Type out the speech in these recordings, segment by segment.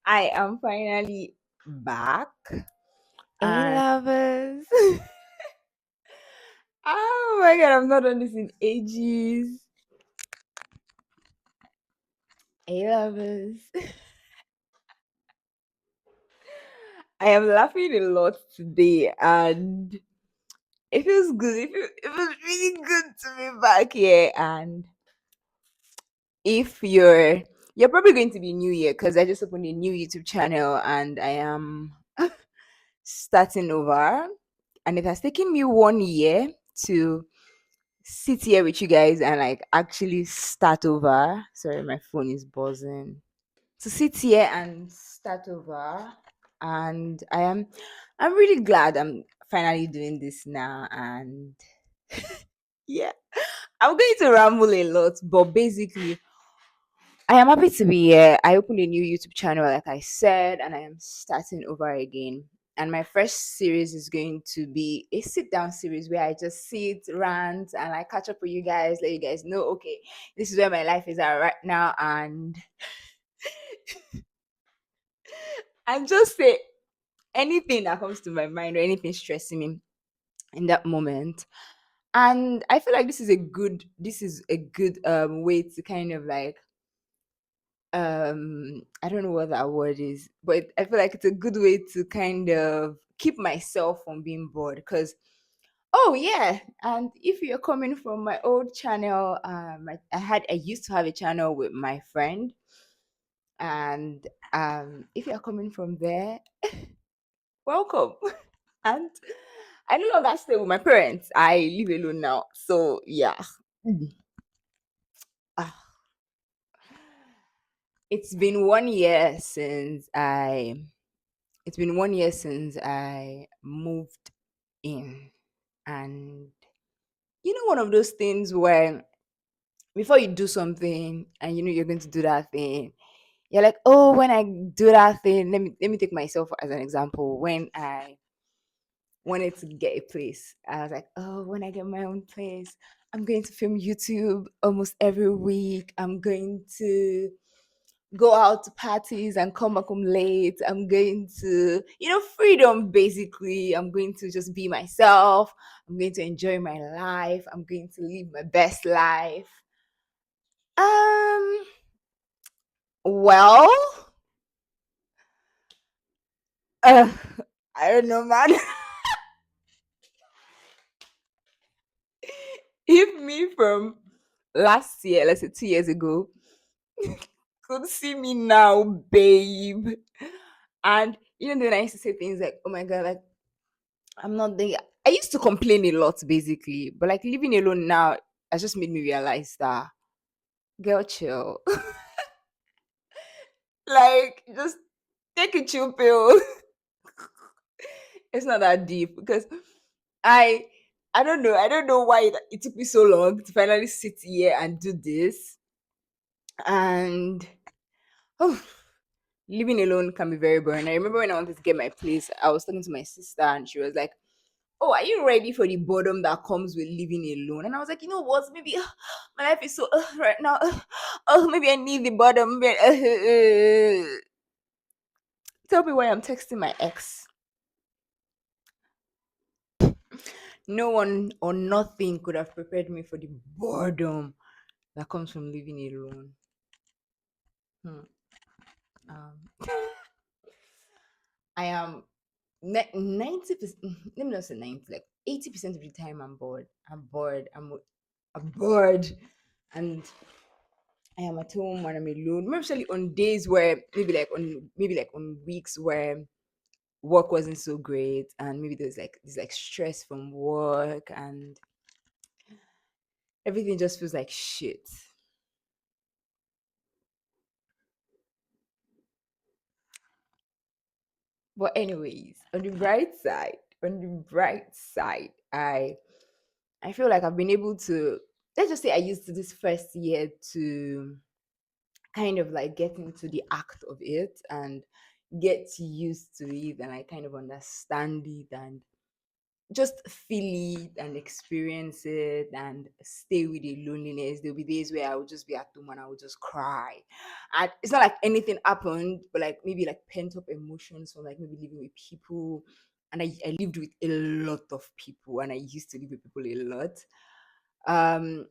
I am finally back. Hey, And lovers. oh my god, I've not done this in ages. Hey, lovers. I am laughing a lot today, and it feels good. It feels really good to be back here. And if you're probably going to be new here because I just opened a new YouTube channel and I am starting over. And it has taken me 1 year to sit here with you guys and like actually start over. Sorry, my phone is buzzing. To sit here and start over, and I'm really glad I'm finally doing this now. And yeah, I'm going to ramble a lot, but basically, I am happy to be here. I opened a new YouTube channel, like I said, and I am starting over again. And my first series is going to be a sit down series where I just sit, rant, and I catch up with you guys, let you guys know, okay, this is where my life is at right now, and just say anything that comes to my mind or anything stressing me in that moment. And I feel like this is a good way to kind of like I don't know what that word is, but I feel like it's a good way to kind of keep myself from being bored. Because oh yeah, and if you're coming from my old channel, I used to have a channel with my friend. And if you're coming from there, welcome. And I no longer stay with my parents. I live alone now, so yeah. Mm. Ah, it's been 1 year since I it's been 1 year since I moved in. And one of those things where before you do something and you're going to do that thing, you're like, oh, when I do that thing, let me take myself as an example. When I wanted to get a place, I was like, oh, when I get my own place, I'm going to film YouTube almost every week. I'm going to go out to parties and come back home late. I'm going to, freedom basically. I'm going to just be myself. I'm going to enjoy my life. I'm going to live my best life. Um, well, uh, I don't know, man. If me from last year, let's say 2 years ago, could see me now, babe. And then I used to say things like, oh my God, like I'm not there. I used to complain a lot, basically, but like living alone now has just made me realize that, girl, chill. Like, just take a chill pill. It's not that deep because I I don't know. I don't know why it took me so long to finally sit here and do this. And oh, living alone can be very boring. I remember when I wanted to get my place, I was talking to my sister and she was like, oh, are you ready for the boredom that comes with living alone? And I was like, you know what? Maybe my life is so right now. Oh, maybe I need the boredom. Tell me why I'm texting my ex. No one or nothing could have prepared me for the boredom that comes from living alone. Hmm. Um, I am 90%. Let me not say 90. Like 80% of the time, I'm bored. I'm bored. I'm bored, and I am at home when I'm alone. Especially on days where maybe like on weeks where work wasn't so great, and maybe there's like this like stress from work, and everything just feels like shit. But anyways, on the bright side, I feel like I've been able to, let's just say I used this first year to kind of like get into the act of it and get used to it and I kind of understand it. And just feel it and experience it and stay with the loneliness. There'll be days where I would just be at home and I would just cry. And it's not like anything happened, but like maybe like pent up emotions from like maybe living with people. And I lived with a lot of people and I used to live with people a lot. Um,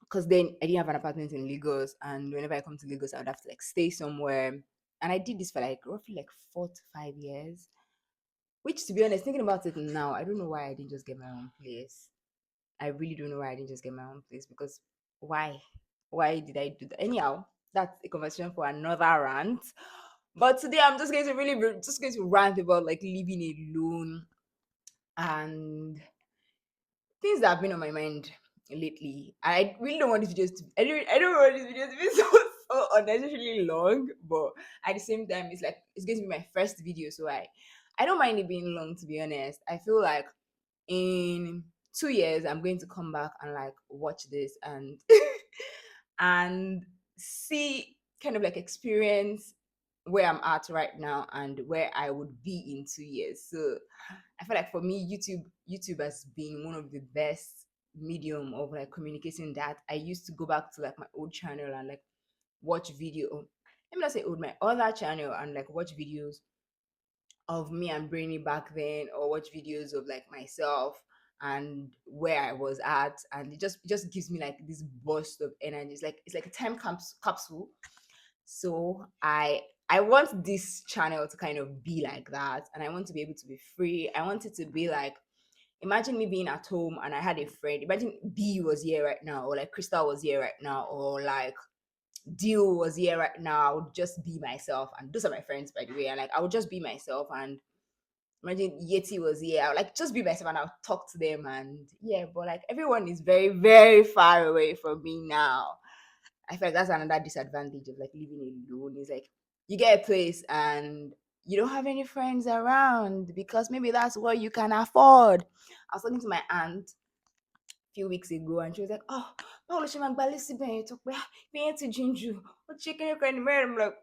because then I didn't have an apartment in Lagos, and whenever I come to Lagos, I would have to like stay somewhere. And I did this for like roughly like 4 to 5 years. Which, to be honest, thinking about it now, I don't know why I didn't just get my own place. I really don't know why I didn't just get my own place because why? Why did I do that? Anyhow, that's a conversation for another rant. But today I'm just going to just going to rant about like living alone and things that have been on my mind lately. I really don't want these videos to. I don't want these videos to be so unnecessarily long, but at the same time, it's like it's going to be my first video, so I don't mind it being long. To be honest, I feel like in 2 years I'm going to come back and like watch this and and see kind of like experience where I'm at right now and where I would be in 2 years. So I feel like for me, YouTube has been one of the best medium of like communicating that. I used to go back to like my old channel and like watch video. Let me not say old, my other channel and like watch videos of me and Brainy back then, or watch videos of like myself and where I was at, and it just gives me like this burst of energy. It's like a time capsule. So I want this channel to kind of be like that, and I want to be able to be free. I want it to be like, imagine me being at home and I had a friend. Imagine B was here right now, or like Crystal was here right now, or like Deal was here right now. I would just be myself, and those are my friends, by the way. And like I would just be myself, and imagine Yeti was here. I would like just be myself and I'll talk to them, and yeah. But like everyone is very, very far away from me now. I feel like that's another disadvantage of like living alone. Is like you get a place and you don't have any friends around because maybe that's what you can afford. I was talking to my aunt a few weeks ago and she was like, "Oh, báwo ló ṣe máa gbalé síbẹ̀ yẹn tó pé bí yẹn ti jìn jù ó ti ṣe kíni kan ẹni mẹ́rin." I'm like,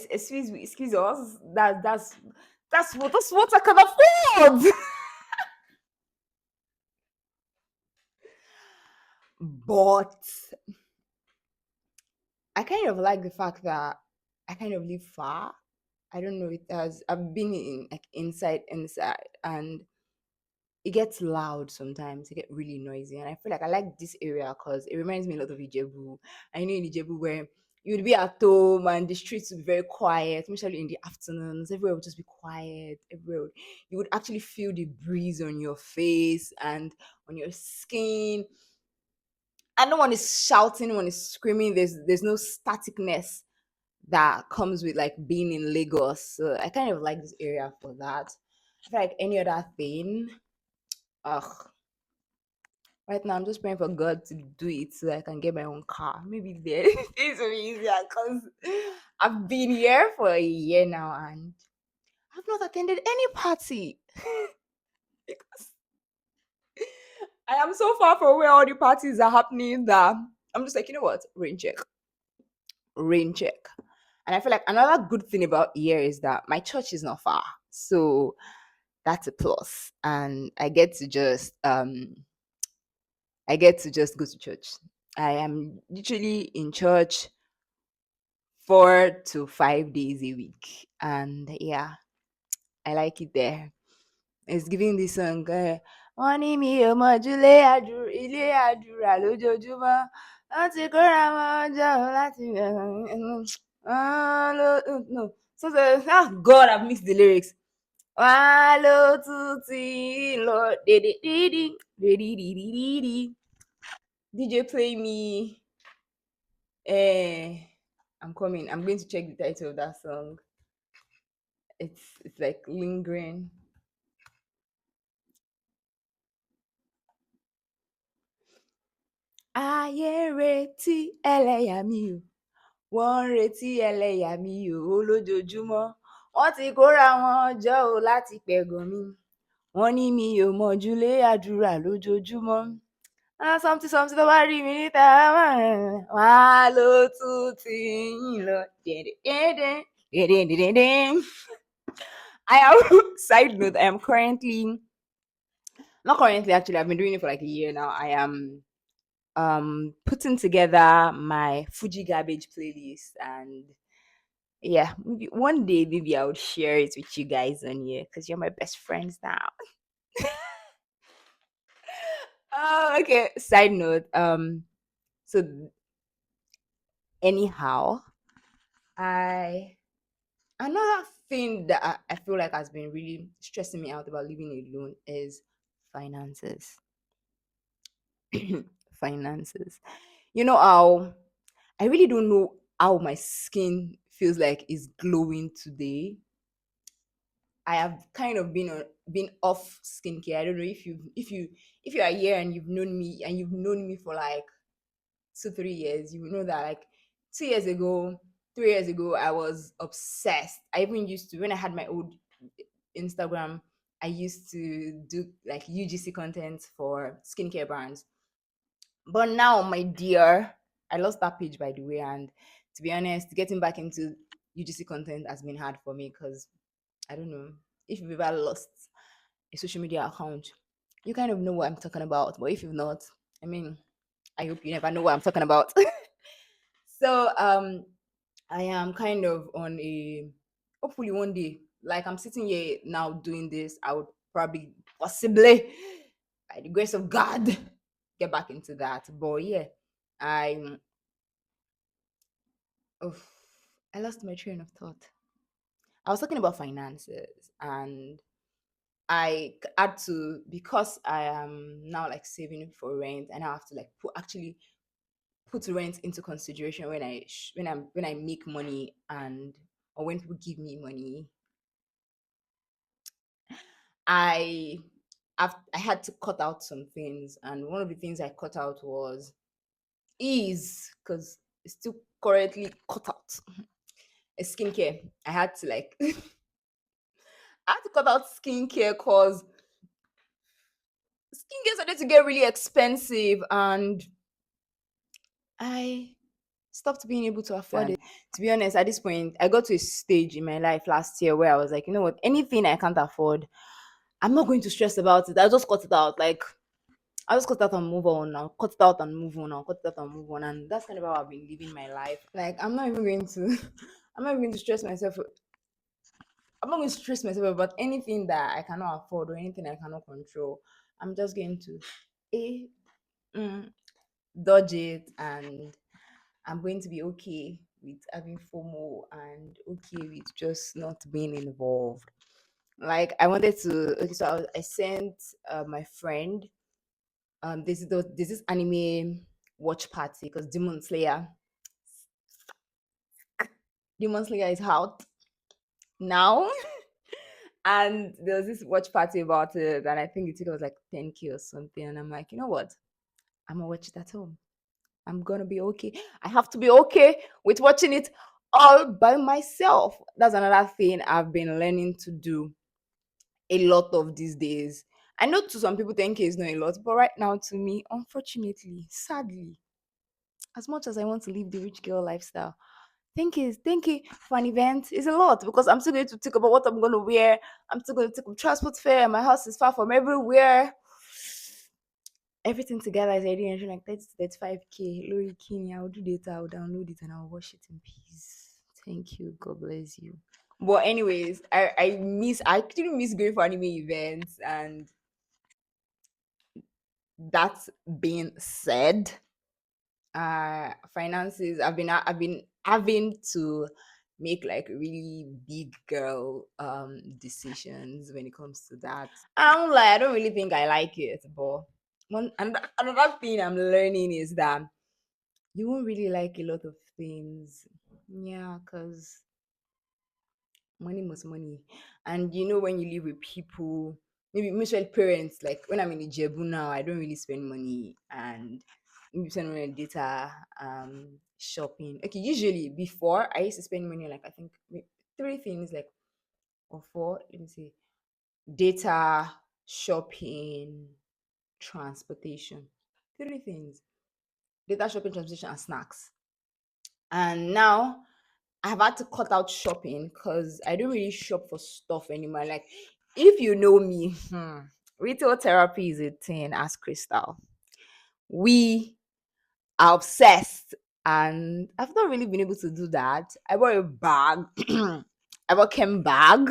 excuse me, that's what I can afford." But I kind of like the fact that I kind of live far. I don't know, it has I've been in like inside and it gets loud sometimes. It get really noisy. And I feel like I like this area because it reminds me a lot of Ijebu. I know in Ijebu where you would be at home and the streets would be very quiet, especially in the afternoons. Everywhere would just be quiet. You would actually feel the breeze on your face and on your skin. And no one is shouting, no one is screaming. There's no staticness that comes with like being in Lagos. So I kind of like this area for that. I feel like any other thing, ugh. Right now, I'm just praying for God to do it so I can get my own car. Maybe there things will be easier because I've been here for a year now and I've not attended any party because I am so far from where all the parties are happening that I'm just like, you know what? Rain check. And I feel like another good thing about here is that my church is not far. So that's a plus. And I get to just go to church. I am literally in church 4 to 5 days a week. And yeah, I like it there. It's giving this song. Wọ́n ní mi ò mọ̀jú ilé àdúrà lójoojúmọ́. Wọ́n ti kóra wọn jọ láti no. God, I've missed the lyrics. Wọ́n ló tún ti ń lọ dédé. DJ play me. I'm coming. I'm going to check the title of that song. It's like lingering. Ayé ń retí ẹlẹ́yà mi o, wọ́n ń retí ẹlẹ́yà mi o lójoojúmọ́. Wọ́n ti kóra wọn jọ o láti pẹ̀gàn mi. Wọ́n ní mi ò mọ̀júlé àdúrà lójoojúmọ́. Something tó bá rí mi níta wọ́n á ló tún ti ń lọ. I am side note, I am currently not currently actually, I've been doing it for like a year now. I am putting together my Fuji garbage playlist, and yeah, maybe one day maybe I would share it with you guys on here because you're my best friends now. Oh, okay. Side note, so anyhow, I another thing that I feel like has been really stressing me out about living alone is finances. Finances. You know how I really don't know how my skin feels like is glowing today. I have kind of been off skincare. I don't know if you are here and you've known me for like 2 3 years, you will know that like 2 years ago, 3 years ago, I was obsessed. I even used to when I had my old Instagram, I used to do like UGC content for skincare brands. But now, my dear, I lost that page by the way, and to be honest, getting back into UGC content has been hard for me because I don't know if you've ever lost a social media account, you kind of know what I'm talking about. But if you've not, I mean, I hope you never know what I'm talking about. So I am kind of on a hopefully one day, like I'm sitting here now doing this, I would probably possibly by the grace of God get back into that. But yeah, I oh, I lost my train of thought. I was talking about finances, and had to, because I am now like saving for rent, and I have to like put rent into consideration when when I make money, and or when people give me money. I I had to cut out some things, and one of the things I cut out was because it's still currently cut out. A skincare. I had to like I had to cut out skincare because skincare started to get really expensive, and I stopped being able to afford it. To be honest, at this point, I got to a stage in my life last year where I was like, you know what, anything I can't afford, I'm not going to stress about it. I'll just cut it out. Like, I'll just cut it out and move on. I'll cut it out and move on. I'll cut it out and move on. And that's kind of how I've been living my life. Like, I'm not even going to, I'm not even going to stress myself. I'm not going to stress myself about anything that I cannot afford or anything I cannot control. I'm just going to a mm, dodge it, and I'm going to be okay with having FOMO and okay with just not being involved. Like I wanted to. Okay, so I sent my friend. There's this anime watch party because Demon Slayer is out now, and there was this watch party about it, and I think the ticket was like 10K or something. And I'm like, you know what? I'm gonna watch it at home. I'm gonna be okay. I have to be okay with watching it all by myself. That's another thing I've been learning to do a lot of these days. I know to some people 10K is not a lot, but right now to me, unfortunately, sadly, as much as I want to live the rich girl lifestyle, 10K for an event is a lot because I'm still going to think about what I'm gonna wear. I'm still gonna take up transport fare. My house is far from everywhere. Everything together is already entering like 30 to 35K. Lori Kini, I'll do data, I'll download it and I'll watch it in peace. Thank you. God bless you. But anyways, I actually miss going for anime events, and that being said, finances, I've been having to make like really big girl decisions when it comes to that. I don't lie, I don't really think I like it, but another thing I'm learning is that you won't really like a lot of things. Yeah, because money must money. And you know, when you live with people, maybe mutual parents, like when I'm in Ijebu now, I don't really spend money, and maybe spend money on data, shopping. Okay, usually before I used to spend money on like I think three things, like or four, let me see. Data, shopping, transportation. Three things. Data, shopping, transportation, and snacks. And now I've had to cut out shopping because I don't really shop for stuff anymore. Like, if you know me, retail therapy is a thing as Crystal. We are obsessed, and I've not really been able to do that. I bought a bag. I bought Kem bag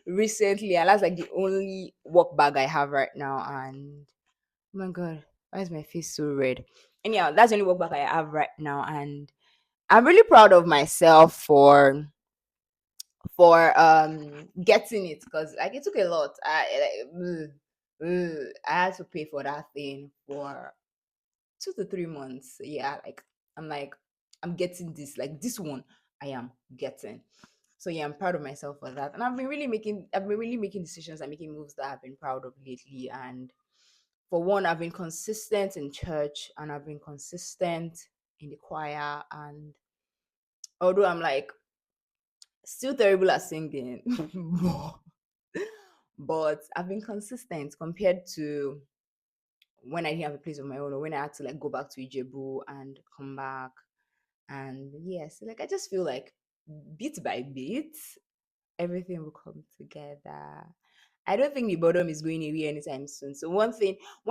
recently, and that's like the only work bag I have right now. And oh my god, why is my face so red? Anyhow, that's the only work bag I have right now, and I'm really proud of myself for getting it because like it took a lot. I had to pay for that thing for 2 to 3 months. Yeah, like I'm like I'm getting this, like this one I am getting. So yeah, I'm proud of myself for that. And I've been really making decisions and making moves that I've been proud of lately. And for one, I've been consistent in church and I've been consistent in the choir. And although I'm like still terrible at singing, but I've been consistent compared to when I didn't have a place of my own, or when I had to like go back to Ijebu and come back. And yes, like I just feel like bit by bit, everything will come together. I don't think the boredom is going away anytime soon. So one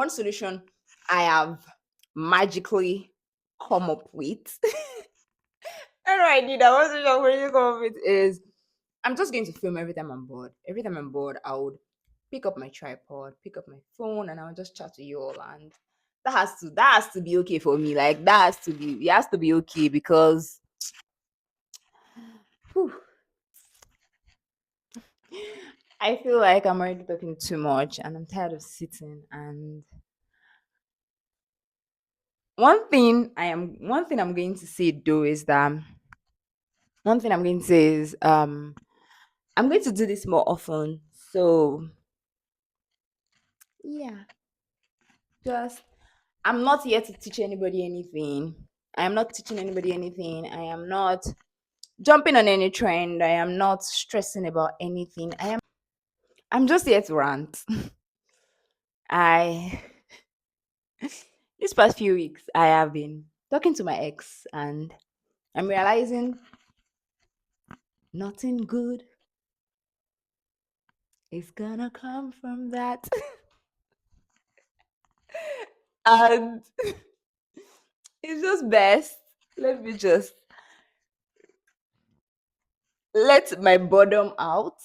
solution I have magically come up with. I don't know I did that. One solution I'm really come up with is I'm just going to film every time I'm bored. Every time I'm bored, I would pick up my tripod, pick up my phone, and I'll just chat to you all. And that has to be okay for me. Like it has to be okay because whew, I feel like I'm already talking too much and I'm tired of sitting. And one thing I'm going to say though is that one thing I'm going to say is I'm going to do this more often. So yeah, just I'm not here to teach anybody anything. I am not teaching anybody anything. I am not jumping on any trend. I am not stressing about anything. I'm just here to rant. I These past few weeks I have been talking to my ex and I'm realizing nothing good is gonna come from that. And it's just best. Let me just let my boredom out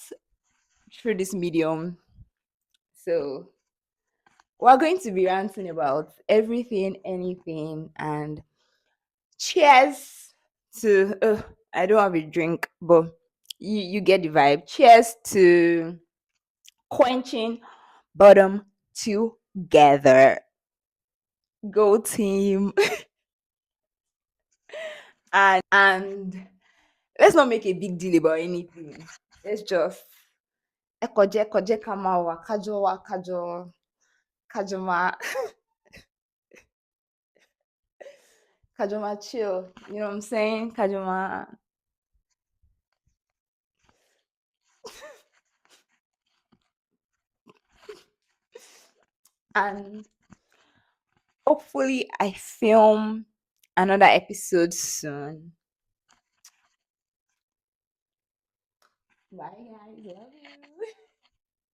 through this medium. So we're going to be ranting about everything, anything, and cheers to. I don't have a drink, but you get the vibe. Cheers to quenching boredom together. Go team. And let's not make a big deal about anything. Let's just ekoje ekoje kamawa kajo wa kajo kajoma kajoma chill. You know what I'm saying? Kajoma. And hopefully I film another episode soon. Bye guys. Love you.